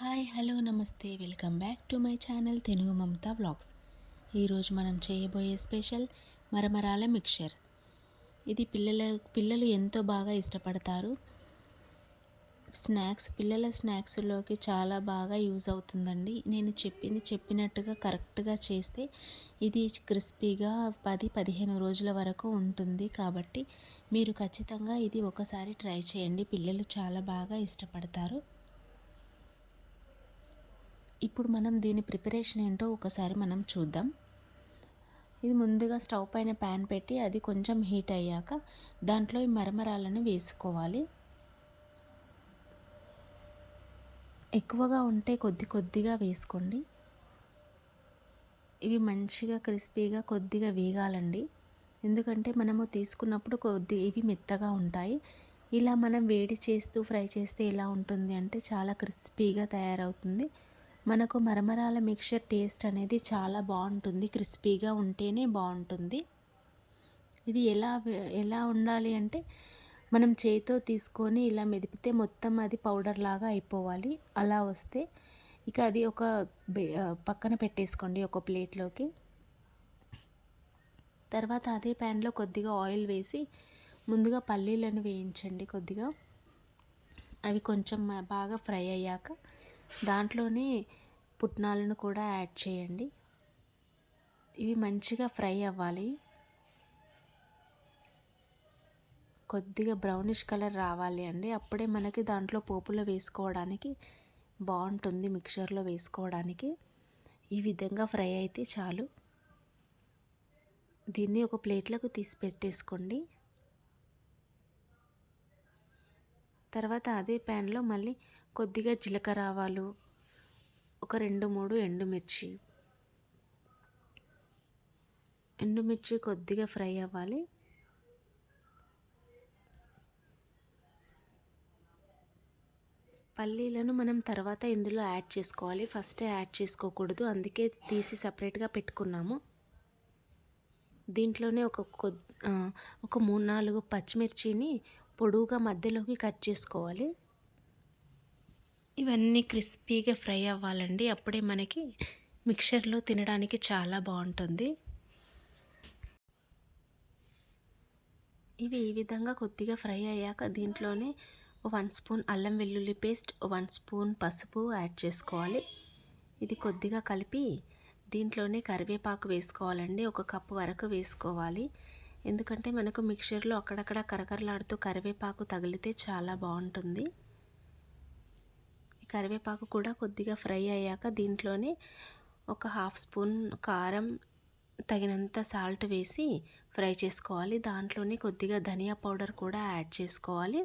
Hi hello నమస్తే welcome back to my channel Telugu Mamata vlogs. ఈరోజు మనం చేయబోయే స్పెషల్ మరమరాల మిక్చర్. ఇది పిల్లలు ఎంతో బాగా ఇష్టపడతారు. పిల్లల స్నాక్స్లోకి చాలా బాగా యూజ్ అవుతుందండి. నేను చెప్పినట్టుగా కరెక్ట్గా చేస్తే ఇది క్రిస్పీగా 10-15 రోజుల వరకు ఉంటుంది. కాబట్టి మీరు ఖచ్చితంగా ఇది ఒకసారి ట్రై చేయండి. పిల్లలు చాలా బాగా ఇష్టపడతారు. ఇప్పుడు మనం దీని ప్రిపరేషన్ ఏంటో ఒకసారి మనం చూద్దాం. ఇది ముందుగా స్టవ్ పైన ప్యాన్ పెట్టి అది కొంచెం హీట్ అయ్యాక దాంట్లో ఈ మరమరాలను వేసుకోవాలి. ఎక్కువగా ఉంటే కొద్దిగా వేసుకోండి. ఇవి మంచిగా క్రిస్పీగా కొద్దిగా వేగాలండి. ఎందుకంటే మనము తీసుకున్నప్పుడు ఇవి మెత్తగా ఉంటాయి. ఇలా మనం వేడి చేస్తూ ఫ్రై చేస్తే ఎలా ఉంటుంది అంటే చాలా క్రిస్పీగా తయారవుతుంది. మనకు మరమరాల మిక్చర్ టేస్ట్ అనేది చాలా బాగుంటుంది. క్రిస్పీగా ఉంటేనే బాగుంటుంది. ఇది ఎలా ఉండాలి అంటే మనం చేతితో తీసుకొని ఇలా మెదిపితే మొత్తం అది పౌడర్ లాగా అయిపోవాలి. అలా వస్తే ఇక అది ఒక పక్కన పెట్టేసుకోండి ఒక ప్లేట్లోకి. తర్వాత అదే ప్యాన్లో కొద్దిగా ఆయిల్ వేసి ముందుగా పల్లీలను వేయించండి కొద్దిగా. అవి కొంచెం బాగా ఫ్రై అయ్యాక దాంట్లోనే పుట్నాలను కూడా యాడ్ చేయండి. ఇవి మంచిగా ఫ్రై అవ్వాలి. కొద్దిగా బ్రౌనిష్ కలర్ రావాలి అండి. అప్పుడే మనకి దాంట్లో పోపులో వేసుకోవడానికి బాగుంటుంది. మిక్చర్లో వేసుకోవడానికి ఈ విధంగా ఫ్రై అయితే చాలు. దీన్ని ఒక ప్లేట్లోకి తీసి పెట్టేసుకోండి. తర్వాత అదే ప్యాన్లో మళ్ళీ కొద్దిగా జీలకర్ర ఆవాలు, ఒక 2-3 ఎండుమిర్చి కొద్దిగా ఫ్రై అవ్వాలి. పల్లీలను మనం తర్వాత ఇందులో యాడ్ చేసుకోవాలి. ఫస్టే యాడ్ చేసుకోకూడదు, అందుకే తీసి సపరేట్గా పెట్టుకున్నాము. దీంట్లోనే ఒక 3-4 పచ్చిమిర్చిని పొడువుగా మధ్యలోకి కట్ చేసుకోవాలి. ఇవన్నీ క్రిస్పీగా ఫ్రై అవ్వాలండి. అప్పుడే మనకి మిక్చర్లో తినడానికి చాలా బాగుంటుంది. ఇవి ఈ విధంగా కొద్దిగా ఫ్రై అయ్యాక దీంట్లోనే 1 స్పూన్ అల్లం వెల్లుల్లి పేస్ట్, 1 స్పూన్ పసుపు యాడ్ చేసుకోవాలి. ఇది కొద్దిగా కలిపి దీంట్లోనే కరివేపాకు వేసుకోవాలండి. 1 కప్పు వరకు వేసుకోవాలి. ఎందుకంటే మనకు మిక్చర్లో అక్కడక్కడ కరకరలాడుతూ కరివేపాకు తగిలితే చాలా బాగుంటుంది. కరివేపాకు కూడా కొద్దిగా ఫ్రై అయ్యాక దీంట్లోనే ఒక 1/2 స్పూన్ కారం, తగినంత సాల్ట్ వేసి ఫ్రై చేసుకోవాలి. దాంట్లోనే కొద్దిగా ధనియా పౌడర్ కూడా యాడ్ చేసుకోవాలి.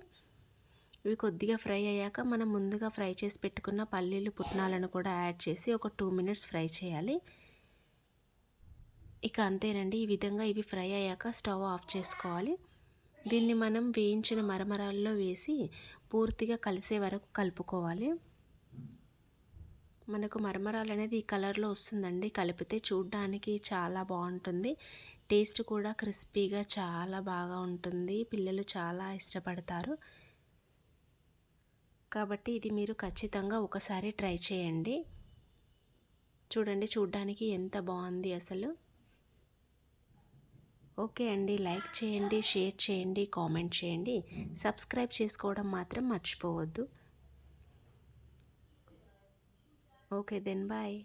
ఇవి కొద్దిగా ఫ్రై అయ్యాక మనం ముందుగా ఫ్రై చేసి పెట్టుకున్న పల్లీలు, పుట్నాలను కూడా యాడ్ చేసి ఒక 2 మినిట్స్ ఫ్రై చేయాలి. ఇక అంతేనండి. ఈ విధంగా ఇవి ఫ్రై అయ్యాక స్టవ్ ఆఫ్ చేసుకోవాలి. దీన్ని మనం వేయించిన మరమరాల్లో వేసి పూర్తిగా కలిసే వరకు కలుపుకోవాలి. మనకు మరమరాలు అనేది ఈ కలర్లో వస్తుందండి. కలిపితే చూడడానికి చాలా బాగుంటుంది. టేస్ట్ కూడా క్రిస్పీగా చాలా బాగా ఉంటుంది. పిల్లలు చాలా ఇష్టపడతారు. కాబట్టి ఇది మీరు ఖచ్చితంగా ఒకసారి ట్రై చేయండి. చూడండి, చూడడానికి ఎంత బాగుంది అసలు. ఓకే అండి, లైక్ చేయండి, షేర్ చేయండి, కామెంట్ చేయండి. సబ్స్క్రైబ్ చేసుకోవడం మాత్రం మర్చిపోవద్దు. Okay then bye.